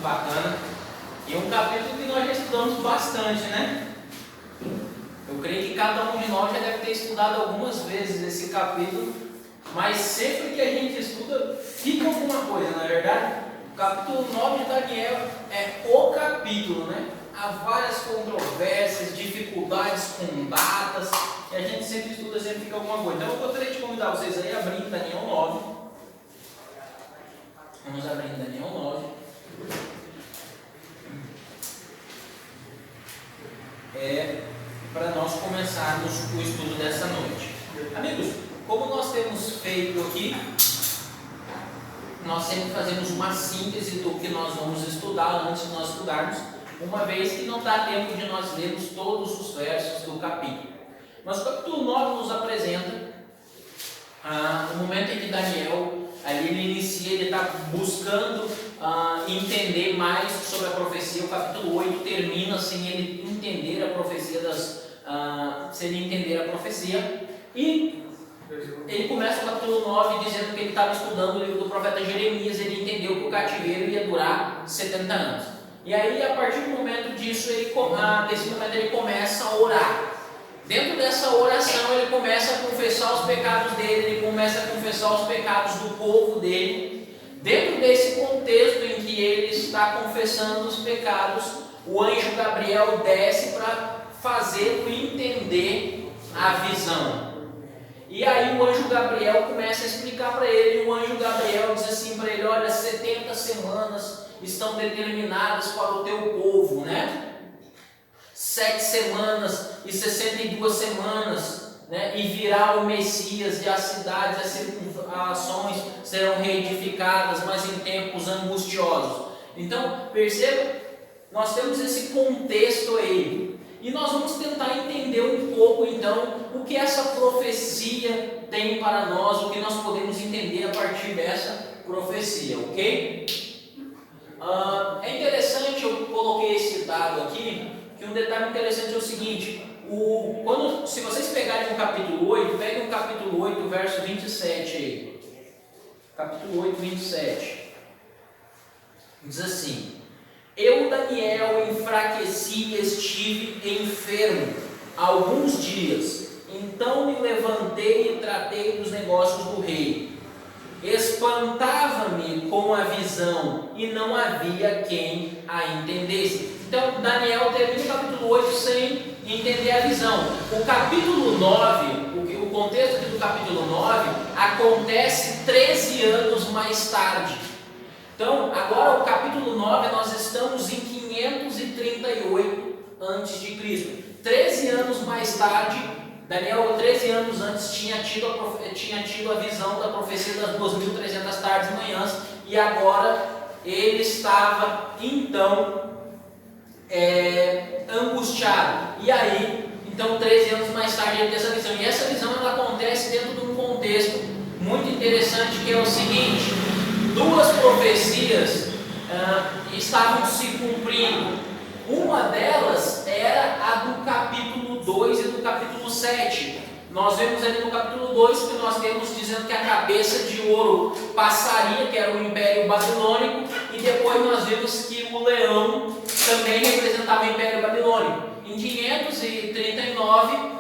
bacana. E é um capítulo que nós já estudamos bastante, né? Eu creio que cada um de nós já deve ter estudado algumas vezes esse capítulo, mas sempre que a gente estuda, fica alguma coisa, não é verdade? O capítulo 9 de Daniel é o capítulo, né? Há várias controvérsias, dificuldades com datas, e a gente sempre estuda, sempre fica alguma coisa. Então eu gostaria de convidar vocês aí a abrir em Daniel 9. Vamos abrir em Daniel 9. Para nós começarmos o estudo dessa noite. Amigos, como nós temos feito aqui, nós sempre fazemos uma síntese do que nós vamos estudar antes de nós estudarmos, uma vez que não dá tempo de nós lermos todos os versos do capítulo. Mas o capítulo 9 nos apresenta o momento em que Daniel, ali ele inicia, ele está buscando entender mais sobre a profecia. O capítulo 8 termina sem ele entender a profecia e ele começa o capítulo 9 dizendo que ele estava estudando o livro do profeta Jeremias. Ele entendeu que o cativeiro ia durar 70 anos. E aí, a partir do momento disso, desse momento ele começa a orar. Dentro dessa oração, ele começa a confessar os pecados dele, ele começa a confessar os pecados do povo dele. Dentro desse contexto em que ele está confessando os pecados, o anjo Gabriel desce para fazê-lo entender a visão. E aí o anjo Gabriel começa a explicar para ele, e o anjo Gabriel diz assim para ele: olha, 70 semanas estão determinadas para o teu povo, né? 7 semanas e 62 semanas, né? E virá o Messias, e as cidades, as circunvalações serão reedificadas, mas em tempos angustiosos. Então, perceba, nós temos esse contexto aí, e nós vamos tentar entender um pouco então o que essa profecia tem para nós, o que nós podemos entender a partir dessa profecia, ok? É interessante, eu coloquei esse dado aqui, que um detalhe interessante é o seguinte: se vocês pegarem o capítulo 8, peguem o capítulo 8, verso 27 aí. Capítulo 8, 27. Diz assim: eu, Daniel, enfraqueci e estive enfermo alguns dias. Então me levantei e tratei dos negócios do rei. Espantava-me com a visão e não havia quem a entendesse. Então Daniel termina o capítulo 8 sem entender a visão. O capítulo 9, o contexto aqui do capítulo 9 acontece 13 anos mais tarde. Então agora o capítulo 9 nós estamos em 538 a.C. 13 anos mais tarde, Daniel, 13 anos antes, tinha tido a visão da profecia das 2.300 tardes e manhãs, e agora ele estava então angustiado. E aí, então 13 anos mais tarde ele tem essa visão, e essa visão ela acontece dentro de um contexto muito interessante, que é o seguinte: duas profecias estavam se cumprindo. Uma delas era a do capítulo 2 e do capítulo 7. Nós vemos ali no capítulo 2 que nós temos dizendo que a cabeça de ouro passaria, que era o Império Babilônico, e depois nós vimos que o leão também representava o Império Babilônico. Em 539,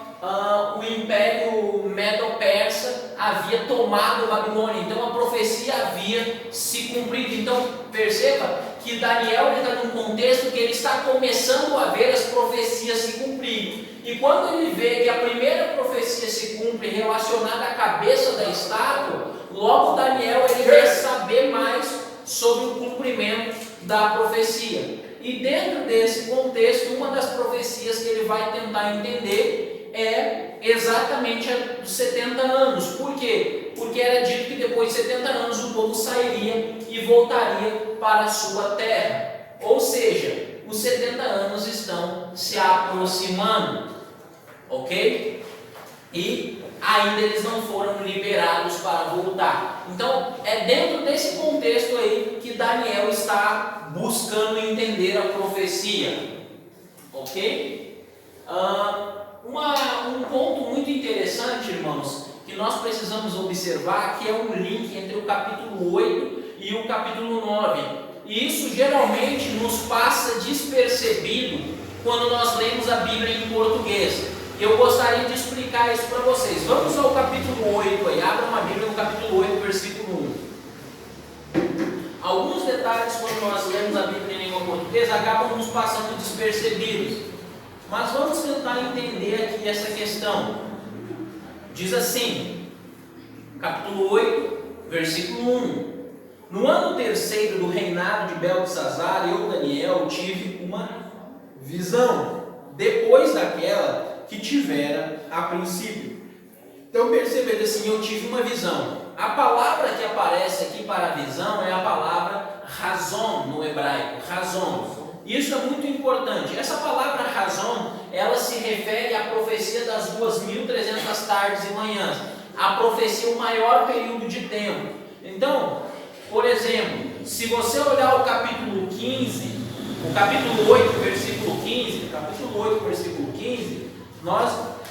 o Império Medo-Persa havia tomado a Babilônia, então a profecia havia se cumprido. Então perceba que Daniel está num contexto que ele está começando a ver as profecias se cumprirem. E quando ele vê que a primeira profecia se cumpre relacionada à cabeça da estátua, logo Daniel ele quer saber mais sobre o cumprimento da profecia. E dentro desse contexto, uma das profecias que ele vai tentar entender é exatamente a dos 70 anos. Por quê? Porque era dito que depois de 70 anos o povo sairia e voltaria para a sua terra. Ou seja, os 70 anos estão se aproximando, ok? E ainda eles não foram liberados para voltar. Então é dentro desse contexto aí que Daniel está buscando entender a profecia, ok? Um ponto muito interessante, irmãos, que nós precisamos observar, que é um link entre o capítulo 8 e o capítulo 9. E isso geralmente nos passa despercebido quando nós lemos a Bíblia em português. Eu gostaria de explicar isso para vocês. Vamos ao capítulo 8 aí. Abra uma Bíblia no capítulo 8, versículo 1. Alguns detalhes quando nós lemos a Bíblia em língua portuguesa acabam nos passando despercebidos. Mas vamos tentar entender aqui essa questão. Diz assim, capítulo 8, versículo 1. No ano terceiro do reinado de Beltesazar, eu, Daniel, tive uma visão, depois daquela que tivera a princípio. Então perceba assim, eu tive uma visão. A palavra que aparece aqui para a visão é a palavra razon no hebraico, razon. Isso é muito importante. Essa palavra razon, ela se refere à profecia das 2.300 tardes e manhãs. A profecia, o maior período de tempo. Então, por exemplo, se você olhar o capítulo 15, o capítulo 8, versículo 15, capítulo 8, versículo 15,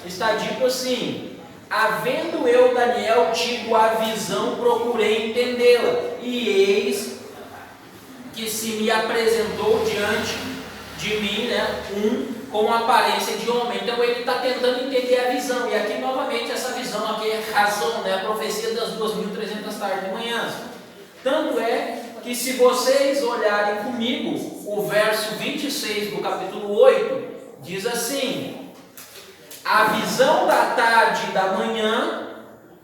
está dito assim: havendo eu, Daniel, tido a visão, procurei entendê-la, e eis que se me apresentou diante de mim, com aparência de homem. Então ele está tentando entender a visão, e aqui novamente essa visão aqui é razão, a profecia das 2.300 tardes e manhãs. Tanto é que se vocês olharem comigo, o verso 26 do capítulo 8, diz assim: a visão da tarde e da manhã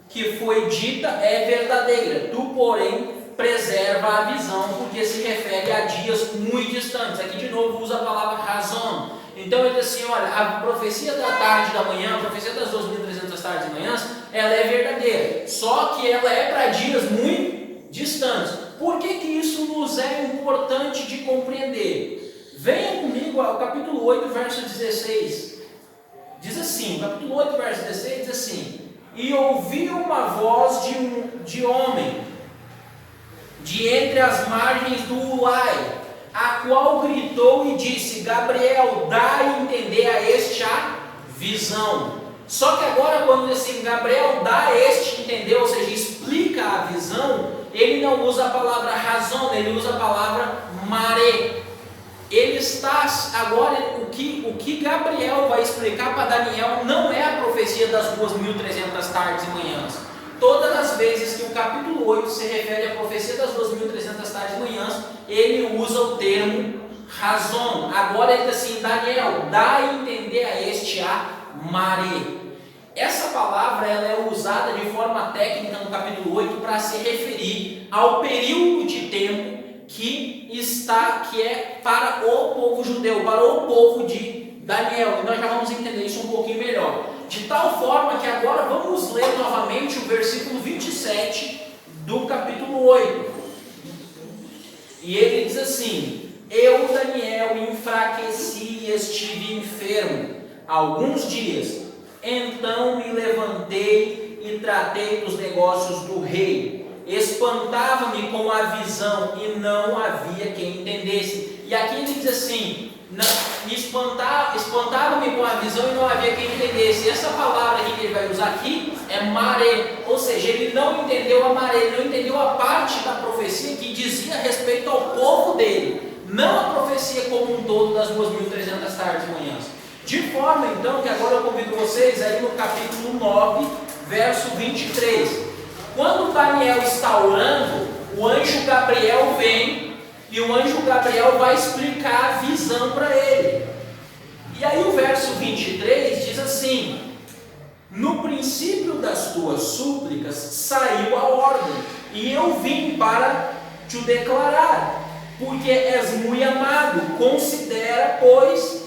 que foi dita é verdadeira, tu, porém, preserva a visão, porque se refere a dias muito distantes. Aqui de novo usa a palavra razão. Então ele diz assim, olha, a profecia da tarde e da manhã, a profecia das 2.300 tardes e manhãs, ela é verdadeira, só que ela é para dias muito distantes. Por que isso nos é importante de compreender? Venha comigo ao capítulo 8, verso 16. Diz assim, capítulo 8, verso 16, diz assim: e ouvi uma voz de homem, de entre as margens do Ulai, a qual gritou e disse: Gabriel, dá a entender a este a visão. Só que agora quando diz assim, Gabriel, dá a este entender, ou seja, explica a visão, ele não usa a palavra razão, ele usa a palavra maré. Ele está agora, o que Gabriel vai explicar para Daniel não é a profecia das 2.300 tardes e manhãs. Todas as vezes que o capítulo 8 se refere à profecia das 2.300 tardes e manhãs, ele usa o termo razão. Agora ele diz assim, Daniel, dá a entender a este a maré. Essa palavra ela é usada de forma técnica no capítulo 8 para se referir ao período de tempo que é para o povo judeu, para o povo de Daniel. E nós já vamos entender isso um pouquinho melhor. De tal forma que agora vamos ler novamente o versículo 27 do capítulo 8. E ele diz assim: eu, Daniel, enfraqueci e estive enfermo alguns dias. Então me levantei e tratei dos negócios do rei. Espantava-me com a visão e não havia quem entendesse. E aqui ele diz assim: espantava-me com a visão e não havia quem entendesse. Essa palavra aqui que ele vai usar aqui é maré, ou seja, ele não entendeu a maré, ele não entendeu a parte da profecia que dizia respeito ao povo dele, não a profecia como um todo das 2.300 tardes e manhãs. De forma então que agora eu convido vocês aí no capítulo 9, verso 23. Quando Daniel está orando, o anjo Gabriel vem e o anjo Gabriel vai explicar a visão para ele. E aí o verso 23 diz assim: no princípio das tuas súplicas saiu a ordem, e eu vim para te declarar, porque és muito amado, considera, pois,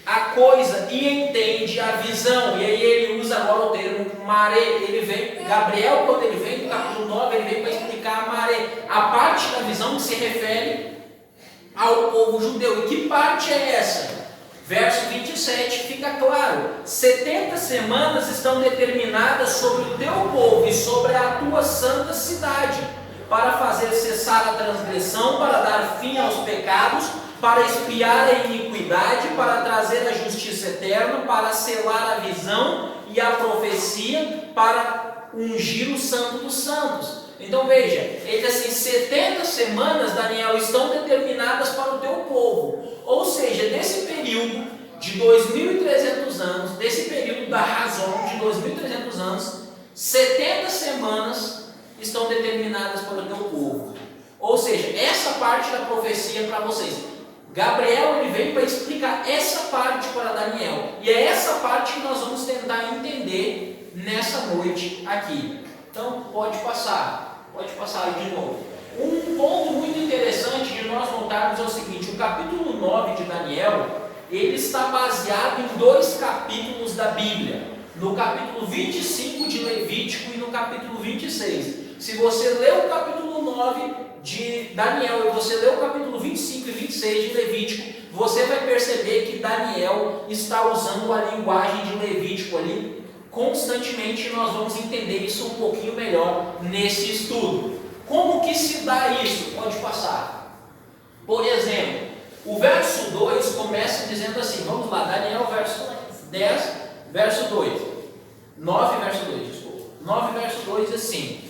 a coisa e entende a visão. E aí ele usa agora o termo maré. Ele vem, Gabriel, quando ele vem no capítulo 9, ele vem para explicar a maré, a parte da visão que se refere ao povo judeu. E que parte é essa? Verso 27 fica claro: 70 semanas estão determinadas sobre o teu povo e sobre a tua santa cidade, para fazer cessar a transgressão, para dar fim aos pecados, para expiar a iniquidade, para trazer a justiça eterna, para selar a visão e a profecia, para ungir o santo dos santos. Então veja, ele diz assim, 70 semanas, Daniel, estão determinadas para o teu povo. Ou seja, desse período de 2.300 anos, desse período da razão de 2.300 anos, 70 semanas estão determinadas para o teu povo. Ou seja, essa parte da profecia para vocês. Gabriel ele veio para explicar essa parte para Daniel. E é essa parte que nós vamos tentar entender nessa noite aqui. Então, pode passar aí de novo. Um ponto muito interessante de nós notarmos é o seguinte: o capítulo 9 de Daniel, ele está baseado em 2 capítulos da Bíblia. No capítulo 25 de Levítico e no capítulo 26. Se você ler o capítulo 9 de Daniel e você ler o capítulo 25 e 26 de Levítico, você vai perceber que Daniel está usando a linguagem de Levítico ali constantemente. E nós vamos entender isso um pouquinho melhor nesse estudo. Como que se dá isso? Pode passar. Por exemplo, o verso 2 começa dizendo assim, vamos lá, Daniel verso 10, verso 2. 9 verso 2, desculpa. 9 verso 2 diz assim: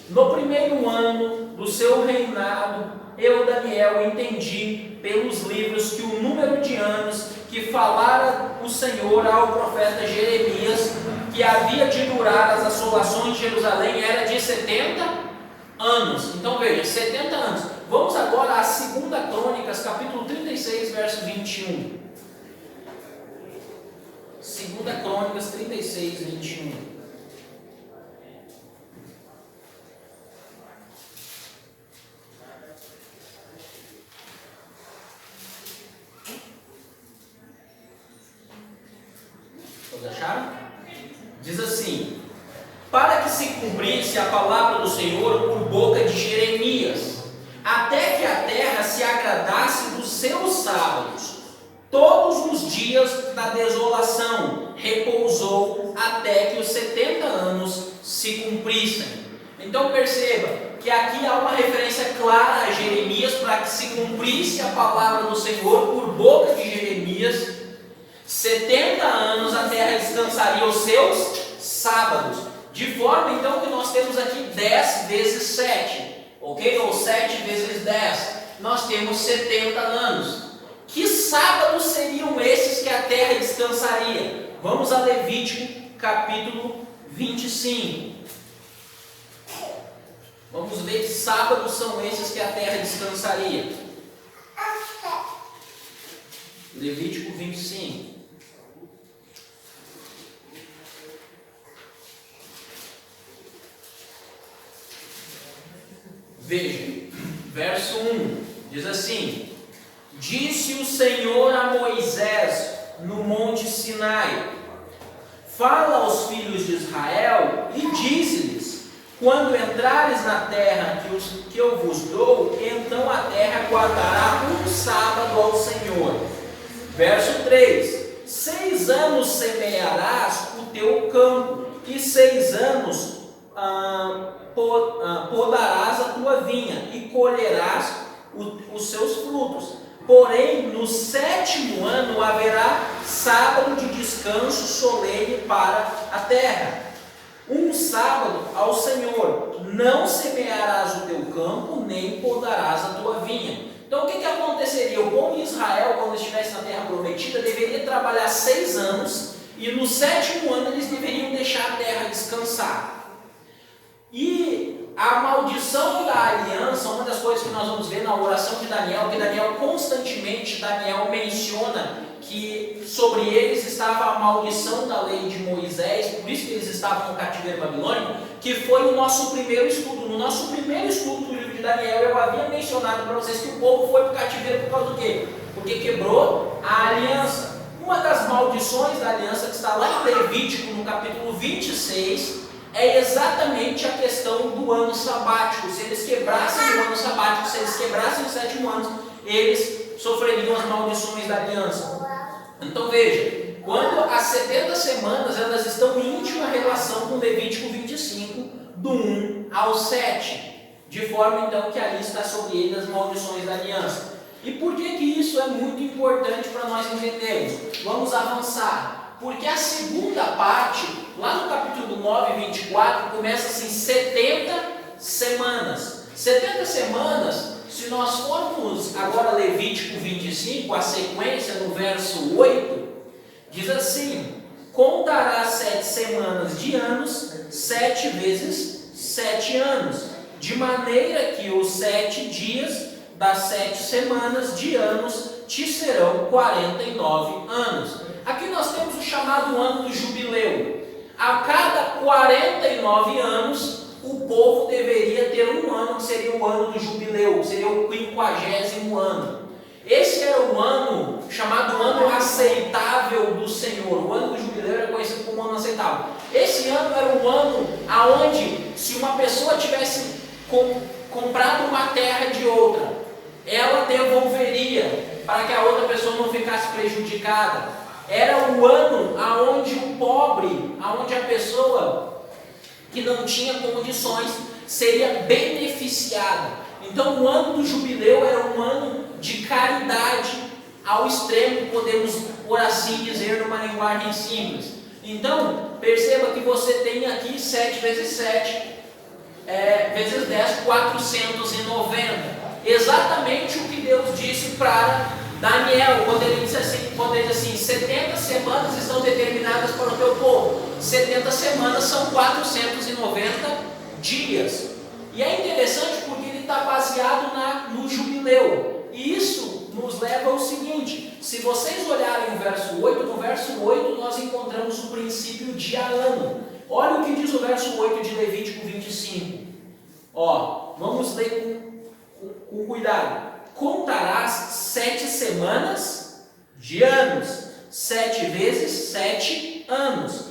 no primeiro ano do seu reinado, eu, Daniel, entendi pelos livros que o número de anos que falara o Senhor ao profeta Jeremias, que havia de durar as assolações de Jerusalém, era de 70 anos. Então veja, 70 anos. Vamos agora a 2 Crônicas, capítulo 36, verso 21. 2 Crônicas 36, 21. Acharam? Diz assim: para que se cumprisse a palavra do Senhor por boca de Jeremias, até que a terra se agradasse dos seus sábados, todos os dias da desolação repousou até que os 70 anos se cumprissem. Então perceba que aqui há uma referência clara a Jeremias para que se cumprisse a palavra do Senhor por boca de Jeremias. 70 anos a terra descansaria os seus sábados, de forma então que nós temos aqui 10 vezes 7, ok? Ou 7 vezes 10, nós temos 70 anos. Que sábados seriam esses que a terra descansaria? Vamos a Levítico capítulo 25. Vamos ver que sábados são esses que a terra descansaria. Levítico 25. Veja, verso 1, diz assim: disse o Senhor a Moisés no monte Sinai: fala aos filhos de Israel e dize-lhes: quando entrares na terra que eu vos dou, então a terra guardará um sábado ao Senhor. Verso 3: 6 anos semearás o teu campo, e 6 anos podarás a tua vinha, e colherás os seus frutos. Porém, no 7º ano haverá sábado de descanso solene para a terra. Um sábado ao Senhor. Não semearás o teu campo, nem podarás a tua vinha. Então o que aconteceria? O povo de Israel, quando estivesse na terra prometida, deveria trabalhar 6 anos, e no 7º ano eles deveriam deixar a terra descansar. E a maldição da aliança, uma das coisas que nós vamos ver na oração de Daniel, que Daniel menciona que sobre eles estava a maldição da lei de Moisés, por isso que eles estavam no cativeiro babilônico, que foi o nosso primeiro estudo. No nosso primeiro estudo do livro de Daniel, eu havia mencionado para vocês que o povo foi para o cativeiro por causa do quê? Porque quebrou a aliança. Uma das maldições da aliança que está lá em Levítico, no capítulo 26, é exatamente a questão do ano sabático. Se eles quebrassem o ano sabático, se eles quebrassem o 7º ano, eles sofreriam as maldições da aliança. Então veja, quando as 70 semanas elas estão em íntima relação com Levítico 25, do 1 ao 7, de forma então que ali está sobre ele as maldições da aliança. E por que isso é muito importante para nós entendermos? Vamos avançar. Porque a segunda parte, lá no capítulo 9, 24, começa assim, 70 semanas. 70 semanas, se nós formos agora Levítico 25, a sequência no verso 8, diz assim: contará 7 semanas de anos, 7 vezes 7 anos, de maneira que os 7 dias das 7 semanas de anos te serão 49 anos. Aqui nós temos o chamado ano do jubileu. A cada 49 anos, o povo deveria ter um ano que seria o ano do jubileu, que seria o 50º ano. Esse era o ano chamado ano aceitável do Senhor. O ano do jubileu era conhecido como ano aceitável. Esse ano era o ano aonde, se uma pessoa tivesse comprado uma terra de outra, ela devolveria para que a outra pessoa não ficasse prejudicada. Era o ano aonde o pobre, aonde a pessoa que não tinha condições seria beneficiada. Então o ano do jubileu era um ano de caridade ao extremo, podemos por assim dizer numa linguagem simples. Então perceba que você tem aqui 7 vezes 7 vezes 10, 490. Exatamente o que Deus disse para Daniel, quando ele diz assim, 70 semanas estão determinadas para o teu povo. 70 semanas são 490 dias. E é interessante porque ele está baseado no jubileu. E isso nos leva ao seguinte: se vocês olharem o verso 8, no verso 8 nós encontramos o princípio de ano. Olha o que diz o verso 8 de Levítico 25. Vamos ler com cuidado. Contarás 7 semanas de anos, 7 vezes 7 anos,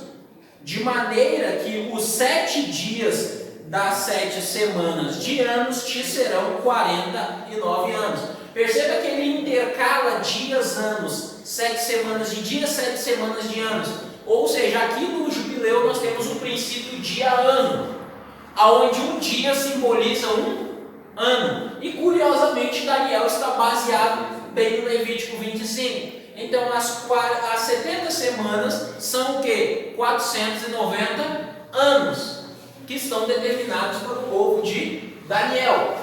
de maneira que os 7 dias das 7 semanas de anos te serão 49 anos. Perceba que ele intercala dias, anos, 7 semanas de dias, 7 semanas de anos. Ou seja, aqui no jubileu nós temos o princípio dia-ano, aonde um dia simboliza um ano. E curiosamente Daniel está baseado bem no Levítico 25. Então as 70 semanas são o que? 490 anos que estão determinados para o povo de Daniel.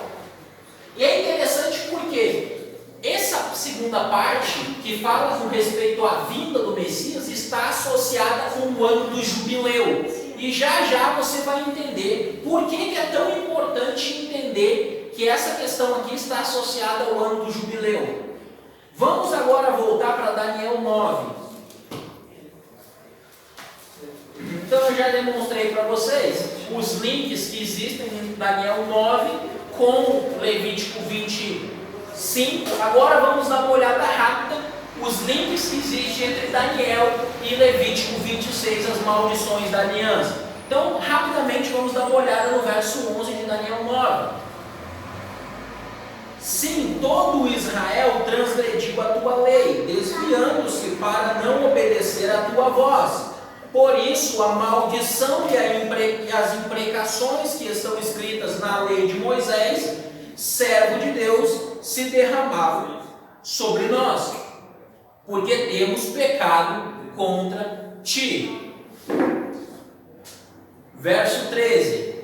E é interessante porque essa segunda parte, que fala com respeito à vinda do Messias, está associada com o ano do jubileu. E já já você vai entender por que é tão importante entender que essa questão aqui está associada ao ano do jubileu. Vamos agora voltar para Daniel 9. Então eu já demonstrei para vocês os links que existem em Daniel 9 com Levítico 25. Agora vamos dar uma olhada rápida os links que existem entre Daniel e Levítico 26, as maldições da aliança. Então, rapidamente vamos dar uma olhada no verso 11 de Daniel 9. Sim, todo Israel transgrediu a tua lei, desviando-se para não obedecer a tua voz. Por isso, a maldição e as imprecações que estão escritas na lei de Moisés, servo de Deus, se derramavam sobre nós, porque temos pecado contra ti. Verso 13.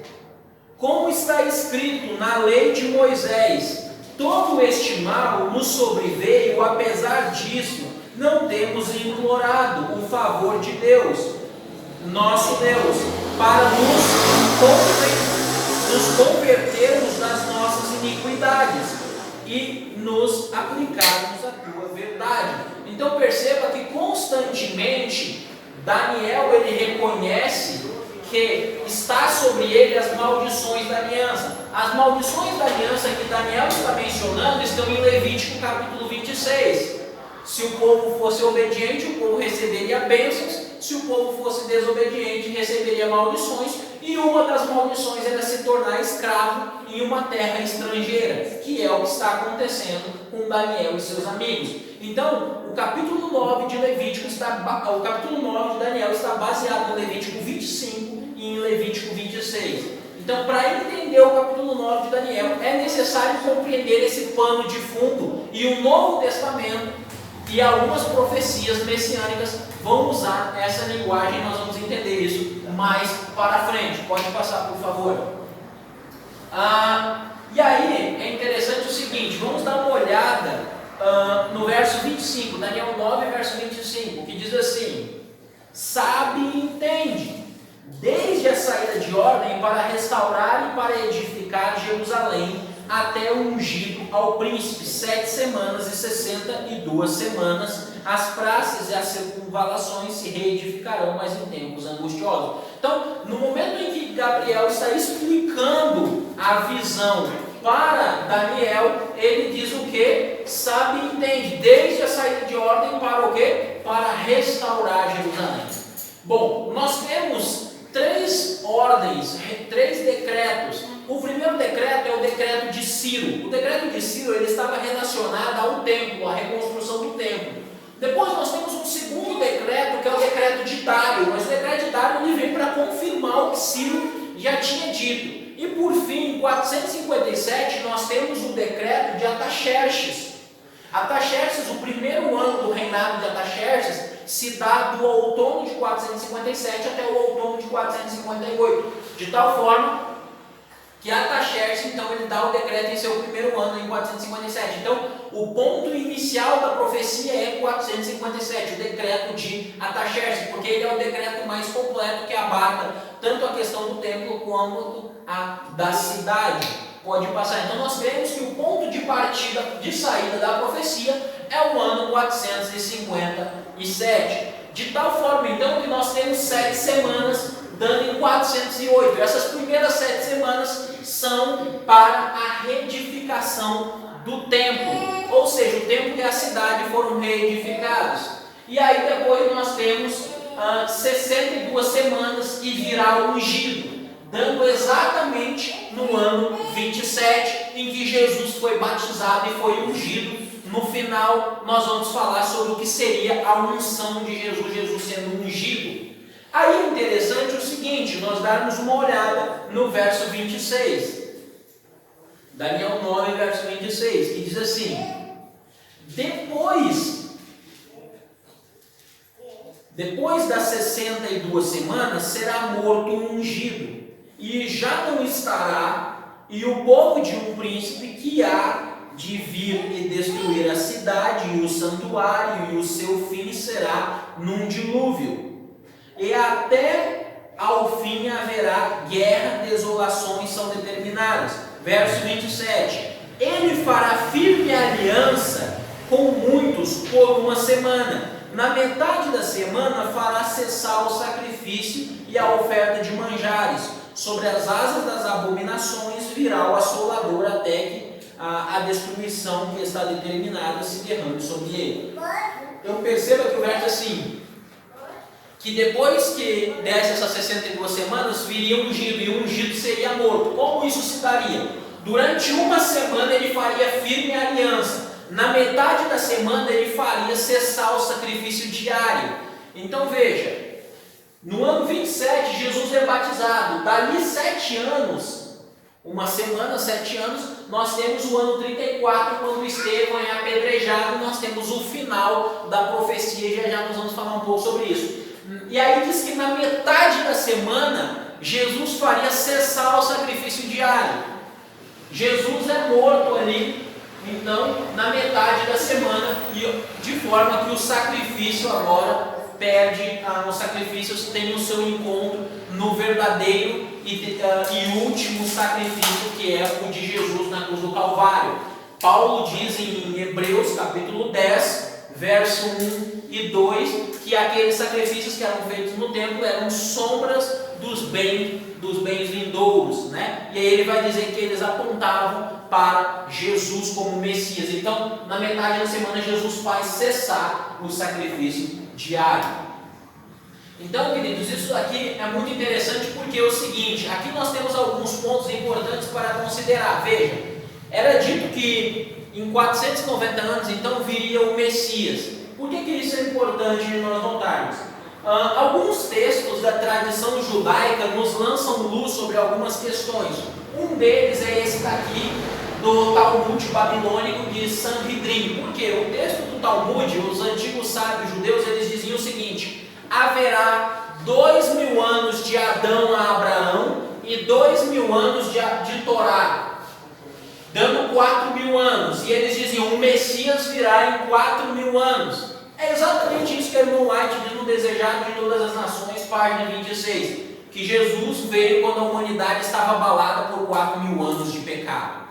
Como está escrito na lei de Moisés, todo este mal nos sobreveio, apesar disso, não temos implorado o favor de Deus, nosso Deus, para nos convertermos das nossas iniquidades e nos aplicarmos a tua verdade. Então perceba que constantemente Daniel ele reconhece que está sobre ele as maldições da aliança. As maldições da aliança que Daniel está mencionando estão em Levítico capítulo 26. Se o povo fosse obediente, o povo receberia bênçãos. Se o povo fosse desobediente, receberia maldições. E uma das maldições era se tornar escravo em uma terra estrangeira, que é o que está acontecendo com Daniel e seus amigos. Então, o capítulo 9 de Levítico o capítulo 9 de Daniel está baseado no Levítico 25 e em Levítico 26. Então, para entender o capítulo 9 de Daniel, é necessário compreender esse pano de fundo e o Novo Testamento E algumas profecias messiânicas vão usar essa linguagem, nós vamos entender isso mais para frente. Pode passar, por favor. E aí, é interessante o seguinte, vamos dar uma olhada no verso 25, Daniel 9, verso 25, que diz assim: sabe e entende, desde a saída de ordem para restaurar e para edificar Jerusalém, até o ungido ao príncipe, 7 semanas e 62 semanas, as praças e as circunvalações se reedificarão, mas em tempos angustiosos. Então, no momento em que Gabriel está explicando a visão para Daniel, ele diz o que? Sabe e entende, desde a saída de ordem para o que? Para restaurar Jerusalém. Bom, nós temos 3 ordens, 3 decretos. O primeiro decreto é o decreto de Ciro. O decreto de Ciro ele estava relacionado ao templo, à reconstrução do templo. Depois nós temos um segundo decreto, que é o decreto de Dário. Mas o decreto de Dário ele vem para confirmar o que Ciro já tinha dito. E por fim, em 457, nós temos o decreto de Ataxerxes. Ataxerxes, o primeiro ano do reinado de Ataxerxes, se dá do outono de 457 até o outono de 458. De tal forma que Ataxerxes, então, ele dá o decreto em seu primeiro ano, em 457. Então, o ponto inicial da profecia é 457, o decreto de Ataxerxes, porque ele é o decreto mais completo que abarca tanto a questão do templo quanto a da cidade. Pode passar. Então, nós vemos que o ponto de partida, de saída da profecia é o ano 457. De tal forma, então, que nós temos 7 semanas, dando em 408. Essas primeiras 7 semanas são para a reedificação do templo, ou seja, o templo e a cidade foram reedificados. E aí depois nós temos 62 semanas que virá o ungido, dando exatamente no ano 27 em que Jesus foi batizado e foi ungido. No final nós vamos falar sobre o que seria a unção de Jesus, Jesus sendo ungido. Aí é interessante o seguinte, nós darmos uma olhada no verso 26. Daniel 9, verso 26, que diz assim: Depois das 62 semanas será morto um ungido, e já não estará, e o povo de um príncipe que há de vir e destruir a cidade e o santuário, e o seu fim será num dilúvio. E até ao fim haverá guerra, desolações são determinadas. Verso 27. Ele fará firme aliança com muitos por uma semana. Na metade da semana fará cessar o sacrifício e a oferta de manjares. Sobre as asas das abominações virá o assolador até que a destruição que está determinada se derrame sobre ele. Então perceba que o verso é assim, que depois que desse essas 62 semanas, viria um ungido, e o ungido seria morto. Como isso se daria? Durante uma semana ele faria firme aliança. Na metade da semana ele faria cessar o sacrifício diário. Então veja, no ano 27 Jesus é batizado. Dali 7 anos, uma semana, 7 anos, nós temos o ano 34, quando Estevão é apedrejado. Nós temos o final da profecia, e já nós vamos falar um pouco sobre isso. E aí diz que na metade da semana, Jesus faria cessar o sacrifício diário. Jesus é morto ali, então, na metade da semana, e de forma que o sacrifício agora perde, os sacrifícios têm o seu encontro no verdadeiro e último sacrifício, que é o de Jesus na cruz do Calvário. Paulo diz em Hebreus capítulo 10, verso 1 e 2, que aqueles sacrifícios que eram feitos no templo eram sombras dos bens vindouros, né? E aí ele vai dizer que eles apontavam para Jesus como Messias. Então, na metade da semana, Jesus faz cessar o sacrifício diário. Então, queridos, isso aqui é muito interessante, porque é o seguinte, aqui nós temos alguns pontos importantes para considerar. Veja, era dito que em 490 anos, então, viria o Messias. Por que isso é importante nós notarmos? Alguns textos da tradição judaica nos lançam luz sobre algumas questões. Um deles é esse daqui, do Talmud babilônico de Sanhedrin. Por quê? O texto do Talmud, os antigos sábios judeus, eles diziam o seguinte: haverá 2000 anos de Adão a Abraão e 2000 anos de Torá, dando 4000 anos. E eles diziam: o Messias virá em 4000 anos. É exatamente isso que o irmão White diz no Desejado de Todas as Nações, página 26, que Jesus veio quando a humanidade estava abalada por 4000 anos de pecado.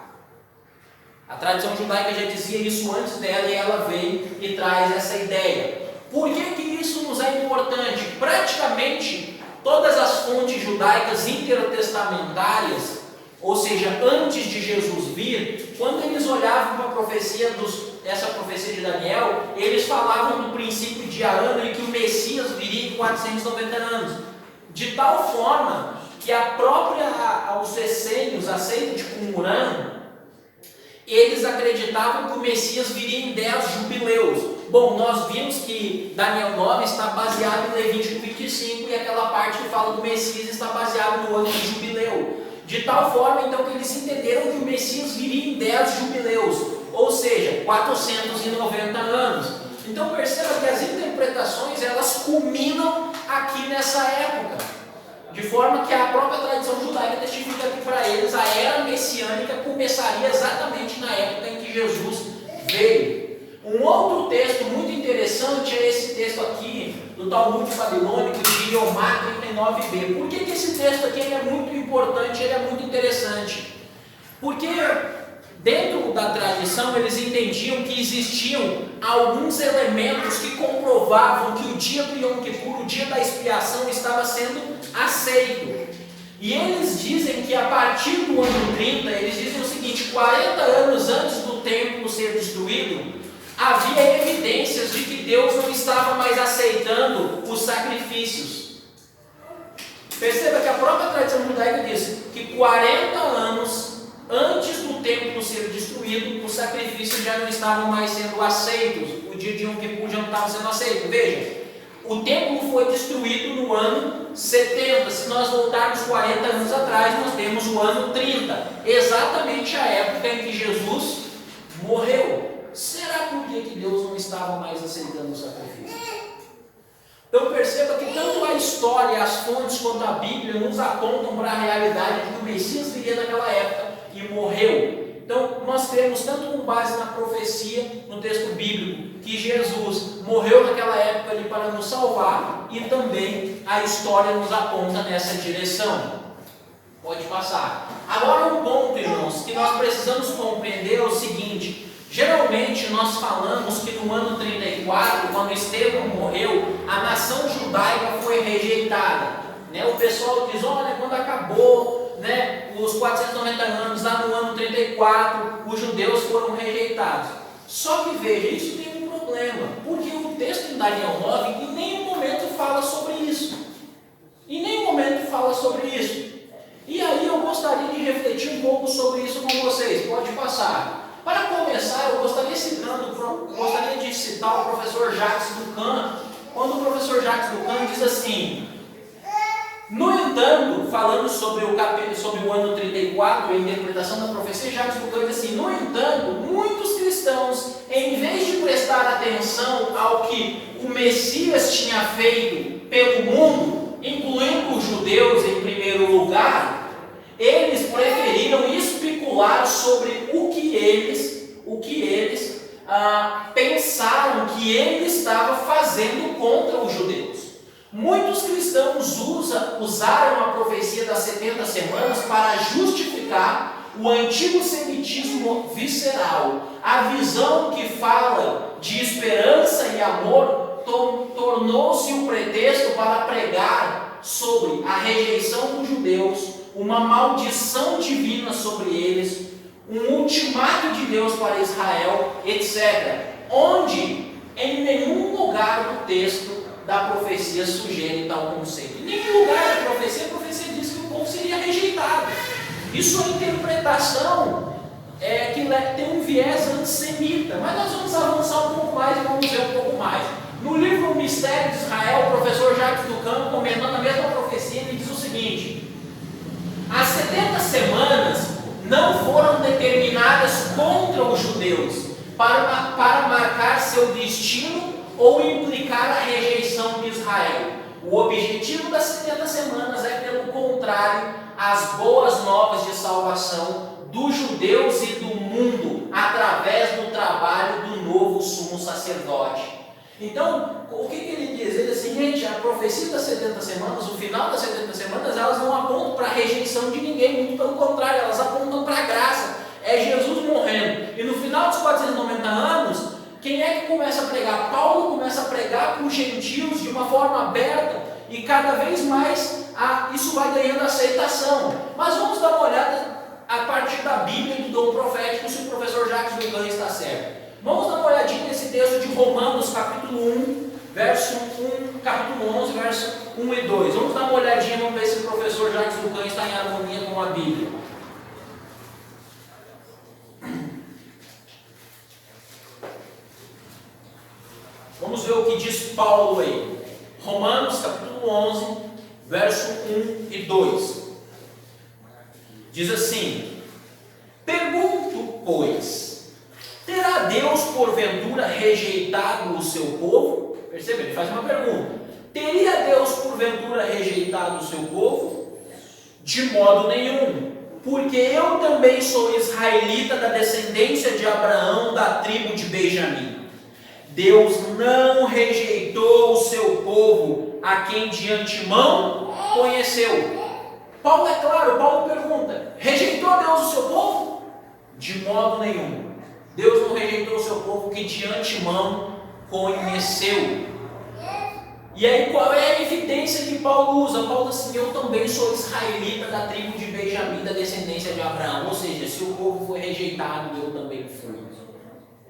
A tradição judaica já dizia isso antes dela, e ela veio e traz essa ideia. Por que isso nos é importante? Praticamente todas as fontes judaicas intertestamentárias, ou seja, antes de Jesus vir, quando eles olhavam para a profecia essa profecia de Daniel, eles falavam do princípio de ano e que o Messias viria em 490 anos. De tal forma que os essênios, a seita de Qumran, eles acreditavam que o Messias viria em 10 jubileus. Bom, nós vimos que Daniel 9 está baseado em Levítico 25 e aquela parte que fala do Messias está baseado no ano de jubileu. De tal forma, então, que eles entenderam que o Messias viria em 10 jubileus, ou seja, 490 anos. Então perceba que as interpretações, elas culminam aqui nessa época, de forma que a própria tradição judaica testifica que para eles a era messiânica começaria exatamente na época em que Jesus veio. Um outro texto muito interessante é esse texto aqui do Talmud babilônico de Yomá 39b. Por que esse texto aqui ele é muito importante, ele é muito interessante? Porque dentro da tradição eles entendiam que existiam alguns elementos que comprovavam que o dia do Yom Kippur, o dia da expiação, estava sendo aceito. E eles dizem que a partir do ano 30, eles dizem o seguinte: 40 anos antes do templo ser destruído, havia evidências de que Deus não estava mais aceitando os sacrifícios. Perceba que a própria tradição judaica diz que 40 anos antes do templo ser destruído, os sacrifícios já não estavam mais sendo aceitos. O dia de Yom Kippur já não estava sendo aceito. Veja, o templo foi destruído no ano 70. Se nós voltarmos 40 anos atrás, nós temos o ano 30, exatamente a época em que Jesus morreu. Será por que Deus não estava mais aceitando o sacrifício? Então perceba que tanto a história, as fontes, quanto a Bíblia nos apontam para a realidade de que o Messias viria naquela época e morreu. Então nós temos, tanto com base na profecia, no texto bíblico, que Jesus morreu naquela época ali para nos salvar, e também a história nos aponta nessa direção. Pode passar. Agora um ponto, irmãos, que nós precisamos compreender é o seguinte: geralmente nós falamos que no ano 34, quando Estevão morreu, a nação judaica foi rejeitada. O pessoal diz: olha, quando acabou os 490 anos, lá no ano 34, os judeus foram rejeitados. Só que veja, isso tem um problema, porque o texto em Daniel 9 em nenhum momento fala sobre isso. Em nenhum momento fala sobre isso. E aí eu gostaria de refletir um pouco sobre isso com vocês. Pode passar. Para começar, eu gostaria de citar o professor Jacques Ducan, quando o professor Jacques Ducan diz assim: no entanto, falando sobre o ano 34 e a interpretação da profecia, Jacques Ducan diz assim: no entanto, muitos cristãos, em vez de prestar atenção ao que o Messias tinha feito pelo mundo, incluindo os judeus em primeiro lugar, eles preferiram especular sobre o que eles pensaram que ele estava fazendo contra os judeus. Muitos cristãos usaram a profecia das 70 semanas para justificar o antigo semitismo visceral. A visão que fala de esperança e amor tornou-se um pretexto para pregar sobre a rejeição dos judeus, uma maldição divina sobre eles, um ultimato de Deus para Israel, etc. Onde em nenhum lugar do texto da profecia sugere tal conceito. Em nenhum lugar da profecia, a profecia diz que o povo seria rejeitado. Isso é interpretação que tem um viés antissemita, mas nós vamos avançar um pouco mais e vamos ver um pouco mais. No livro O Mistério de Israel, o professor Jacques Ducan, comentando a mesma profecia, ele diz o seguinte: as 70 semanas não foram determinadas contra os judeus para marcar seu destino ou implicar a rejeição de Israel. O objetivo das 70 semanas é, pelo contrário, as boas novas de salvação dos judeus e do mundo através do trabalho do novo sumo sacerdote. Então, o que ele diz? Ele diz assim, gente, a profecia das 70 semanas, o final das 70 semanas, elas não apontam para a rejeição de ninguém, muito pelo contrário, elas apontam para a graça. É Jesus morrendo. E no final dos 490 anos, quem é que começa a pregar? Paulo começa a pregar para os gentios de uma forma aberta e cada vez mais isso vai ganhando aceitação. Mas vamos dar uma olhada a partir da Bíblia e do dom profético, se o professor Jacques Lugan está certo. Vamos dar uma olhadinha nesse texto de Romanos, capítulo 1, verso 1, capítulo 11, verso 1 e 2. Vamos dar uma olhadinha, vamos ver se o professor Jacques Lugan está em harmonia com a Bíblia. Vamos ver o que diz Paulo aí. Romanos, capítulo 11, verso 1 e 2. Diz assim: pergunto, pois, terá Deus porventura rejeitado o seu povo? Percebe? Ele faz uma pergunta. Teria Deus porventura rejeitado o seu povo? De modo nenhum, porque eu também sou israelita da descendência de Abraão, da tribo de Benjamim. Deus não rejeitou o seu povo, a quem de antemão conheceu. Paulo é claro, Paulo pergunta: rejeitou Deus o seu povo? De modo nenhum. Deus não rejeitou o seu povo que de antemão conheceu. E aí qual é a evidência que Paulo usa? Paulo diz assim: eu também sou israelita da tribo de Benjamim, da descendência de Abraão. Ou seja, se o povo foi rejeitado, eu também fui.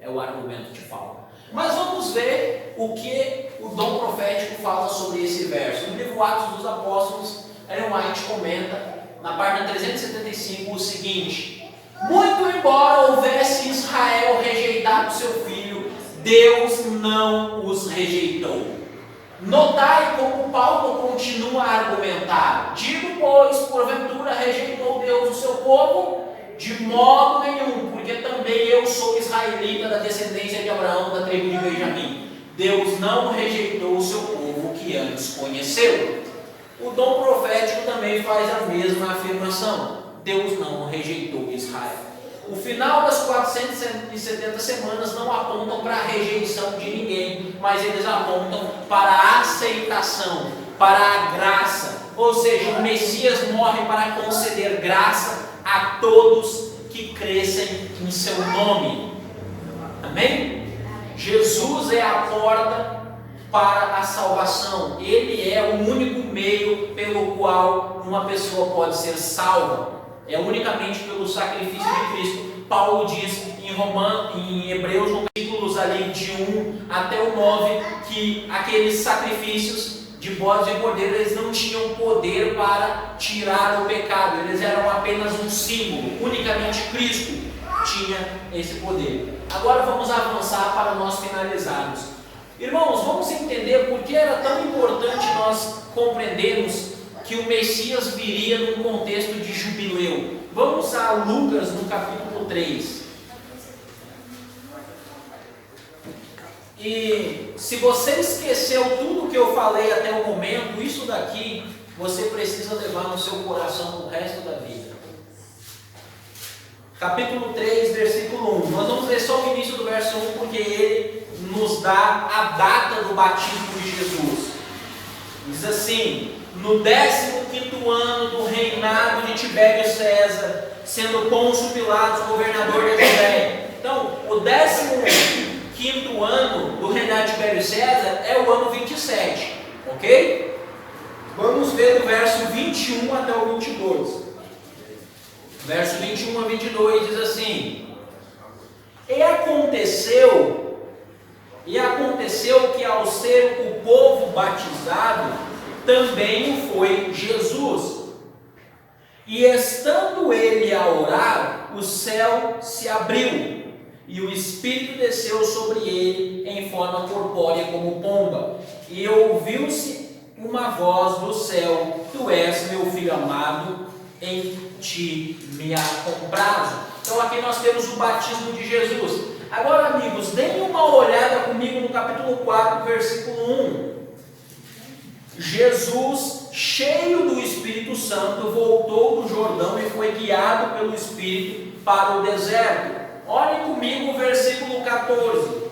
É o argumento de Paulo. Mas vamos ver o que o dom profético fala sobre esse verso. No livro Atos dos Apóstolos, Ellen White comenta, na página 375, o seguinte: muito embora houvesse Israel rejeitado seu filho, Deus não os rejeitou. Notai como Paulo continua a argumentar: digo, pois, porventura rejeitou Deus o seu povo? De modo nenhum, porque também eu sou israelita da descendência de Abraão, da tribo de Benjamim. Deus não rejeitou o seu povo que antes conheceu. O dom profético também faz a mesma afirmação: Deus não rejeitou Israel. O final das 470 semanas não apontam para a rejeição de ninguém, mas eles apontam para a aceitação, para a graça. Ou seja, o Messias morre para conceder graça a todos que crescem em seu nome. Amém? Jesus é a porta para a salvação. Ele é o único meio pelo qual uma pessoa pode ser salva. É unicamente pelo sacrifício de Cristo. Paulo diz em Hebreus, no capítulos ali de 1 até o 9, que aqueles sacrifícios de bodes e cordeiro, eles não tinham poder para tirar o pecado, eles eram apenas um símbolo. Unicamente Cristo tinha esse poder. Agora vamos avançar para nós finalizarmos. Irmãos, vamos entender por que era tão importante nós compreendermos que o Messias viria num contexto de jubileu. Vamos a Lucas no capítulo 3. E se você esqueceu tudo que eu falei até o momento, isso daqui você precisa levar no seu coração o resto da vida. Capítulo 3, versículo 1. Nós vamos ler só o início do verso 1, porque ele nos dá a data do batismo de Jesus. Diz assim: no 15º ano do reinado de Tibério César, sendo Pôncio Pilatos governador da Judéia. Então, o 15º ano do reinado de Tibério César é o ano 27, ok? Vamos ver do verso 21 até o 22. Verso 21 a 22 diz assim: E aconteceu que ao ser o povo batizado, também o foi Jesus. E estando ele a orar, o céu se abriu, e o Espírito desceu sobre ele em forma corpórea como pomba. E ouviu-se uma voz do céu: Tu és meu filho amado, em ti me há comprazo. Então aqui nós temos o batismo de Jesus. Agora, amigos, deem uma olhada comigo no capítulo 4, versículo 1. Jesus, cheio do Espírito Santo, voltou do Jordão e foi guiado pelo Espírito para o deserto. Olhem comigo o versículo 14.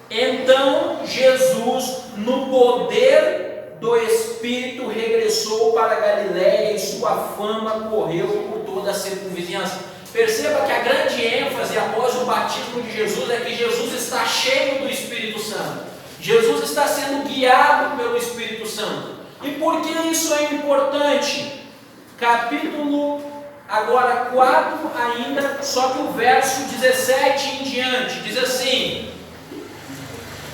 Então Jesus, no poder do Espírito, regressou para a Galiléia e sua fama correu por toda a circunvizinhança. Perceba que a grande ênfase após o batismo de Jesus é que Jesus está cheio do Espírito Santo. Jesus está sendo guiado pelo Espírito Santo. E por que isso é importante? Capítulo agora 4 ainda, só que o verso 17 em diante, diz assim: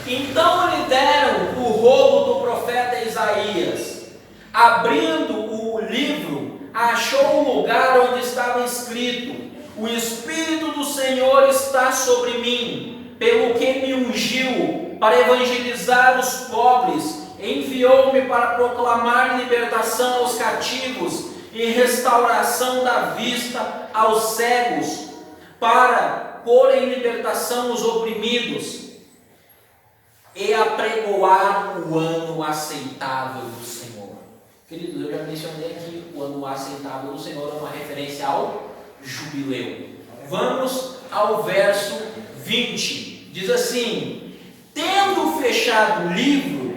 então lhe deram o rolo do profeta Isaías. Abrindo o livro, achou o lugar onde estava escrito: o Espírito do Senhor está sobre mim, pelo que me ungiu para evangelizar os pobres, enviou-me para proclamar libertação aos cativos e restauração da vista aos cegos, para pôr em libertação os oprimidos e apregoar o ano aceitável do Senhor. Queridos, eu já mencionei aqui, o ano aceitável do Senhor é uma referência ao jubileu. Vamos ao verso 20, diz assim: tendo fechado o livro,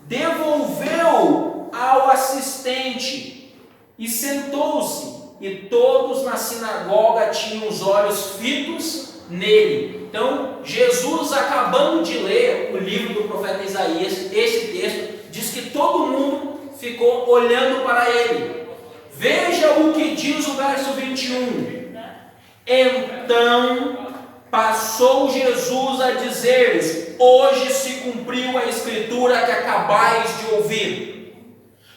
devolveu ao assistente e sentou-se, e todos na sinagoga tinham os olhos fitos nele. Então, Jesus, acabando de ler o livro do profeta Isaías, esse texto diz que todo mundo ficou olhando para ele. Veja o que diz o verso 21. Então passou Jesus a dizer-lhes: hoje se cumpriu a escritura que acabais de ouvir.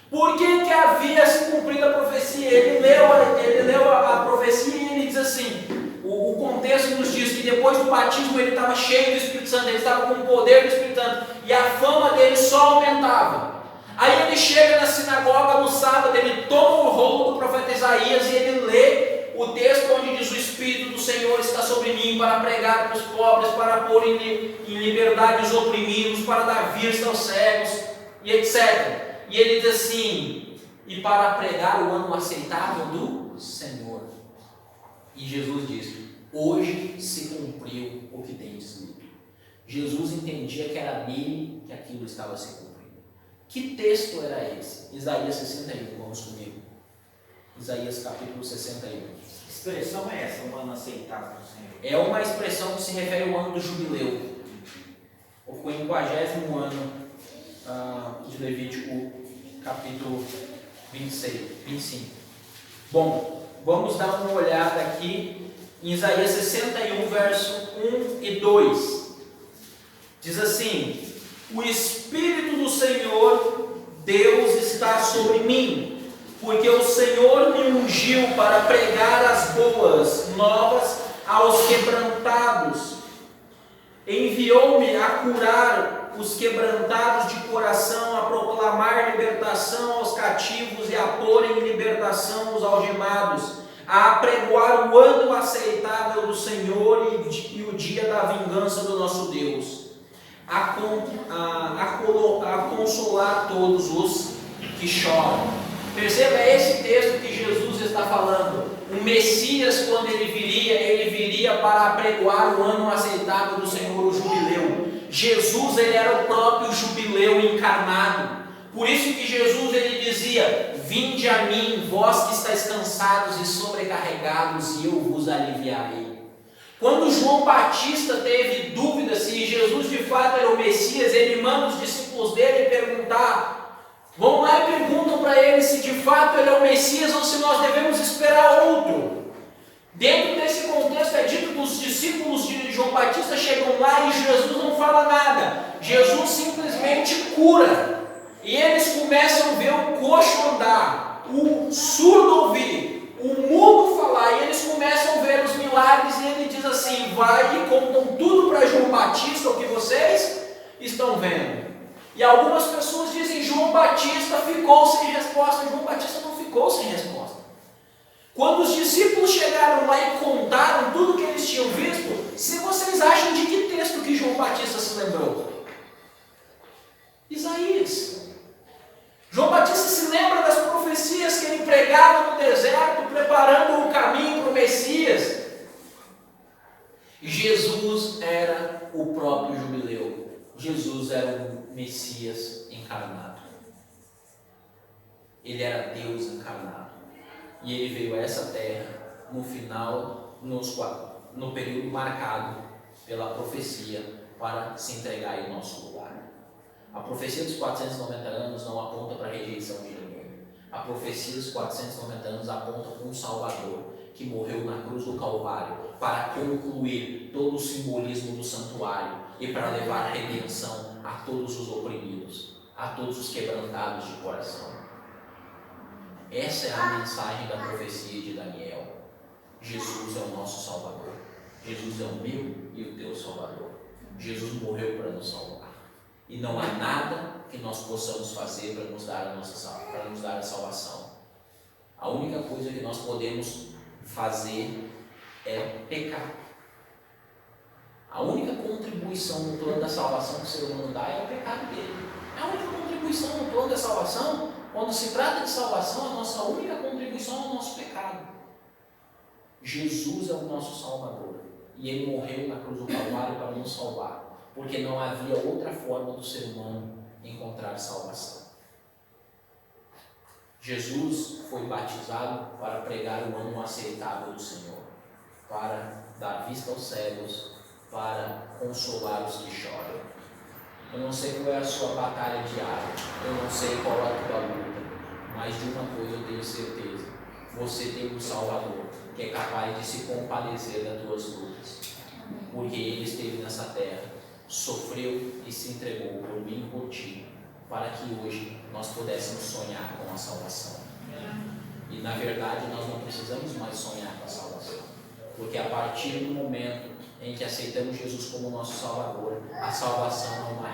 Por que havia se cumprido a profecia? Ele leu a profecia e ele diz assim, o contexto nos diz que depois do batismo ele estava cheio do Espírito Santo, ele estava com o poder do Espírito Santo, e a fama dele só aumentava. Aí ele chega na sinagoga no sábado, ele toma o rolo do profeta Isaías e ele lê o texto onde diz: o Espírito do Senhor está sobre mim para pregar para os pobres, para pôr em liberdade os oprimidos, para dar vista aos cegos, e etc. E ele diz assim: e para pregar o ano aceitável do Senhor. E Jesus diz: hoje se cumpriu o que tem escrito. Jesus entendia que era nele que aquilo estava se cumprindo. Que texto era esse? Isaías 61, vamos comigo. Isaías capítulo 61. Que expressão é essa, o ano aceitável do Senhor? É uma expressão que se refere ao ano do jubileu. O 50º ano de Levítico, capítulo 25. Bom, vamos dar uma olhada aqui em Isaías 61, verso 1 e 2. Diz assim: o Espírito do Senhor Deus está sobre mim, porque o Senhor me ungiu para pregar as boas novas aos quebrantados. Enviou-me a curar os quebrantados de coração, a proclamar libertação aos cativos e a pôr em libertação os algemados, a apregoar o ano aceitável do Senhor e o dia da vingança do nosso Deus, a consolar todos os que choram. Perceba esse texto que Jesus está falando. O Messias, quando ele viria para apregoar o ano aceitável do Senhor, o jubileu. Jesus, ele era o próprio jubileu encarnado. Por isso que Jesus, ele dizia: vinde a mim, vós que estáis cansados e sobrecarregados, e eu vos aliviarei. Quando João Batista teve dúvida se Jesus de fato era o Messias, ele manda os discípulos dele perguntar. Vão lá e perguntam para ele se de fato ele é o Messias ou se nós devemos esperar outro. Dentro desse contexto é dito que os discípulos de João Batista chegam lá e Jesus não fala nada. Jesus simplesmente cura. E eles começam a ver o coxo andar, o surdo ouvir, o mudo falar. E eles começam a ver os milagres e ele diz assim: vai e contam tudo para João Batista o que vocês estão vendo. E algumas pessoas dizem: João Batista ficou sem resposta. João Batista não ficou sem resposta. Quando os discípulos chegaram lá e contaram tudo que eles tinham visto, se vocês acham de que texto que João Batista se lembrou? Isaías. João Batista se lembra das profecias que ele pregava no deserto, preparando o caminho para o Messias. Jesus era o próprio jubileu. Jesus era o Messias encarnado. Ele era Deus encarnado. E ele veio a essa terra no final, no período marcado pela profecia para se entregar em nosso lugar. A profecia dos 490 anos não aponta para a rejeição de ninguém. A profecia dos 490 anos aponta para um Salvador que morreu na cruz do Calvário para concluir todo o simbolismo do santuário e para levar redenção a todos os oprimidos, a todos os quebrantados de coração. Essa é a mensagem da profecia de Daniel. Jesus é o nosso Salvador. Jesus é o meu e o teu Salvador. Jesus morreu para nos salvar. E não há nada que nós possamos fazer para nos dar a salvação. A única coisa que nós podemos fazer é pecar. A única contribuição no plano da salvação que o ser humano dá é o pecado dele. A única contribuição no plano da salvação, quando se trata de salvação, a nossa única contribuição é o nosso pecado. Jesus é o nosso Salvador. E Ele morreu na cruz do Calvário para nos salvar. Porque não havia outra forma do ser humano encontrar salvação. Jesus foi batizado para pregar o ano aceitável do Senhor, para dar vista aos cegos, para consolar os que choram. Eu não sei qual é a sua batalha diária, eu não sei qual é a tua luta, mas de uma coisa eu tenho certeza: você tem um Salvador que é capaz de se compadecer das tuas lutas, porque Ele esteve nessa terra, sofreu e se entregou por mim e por ti, para que hoje nós pudéssemos sonhar com a salvação. E na verdade nós não precisamos mais sonhar com a salvação, porque a partir do momento em que aceitamos Jesus como nosso Salvador, a salvação é uma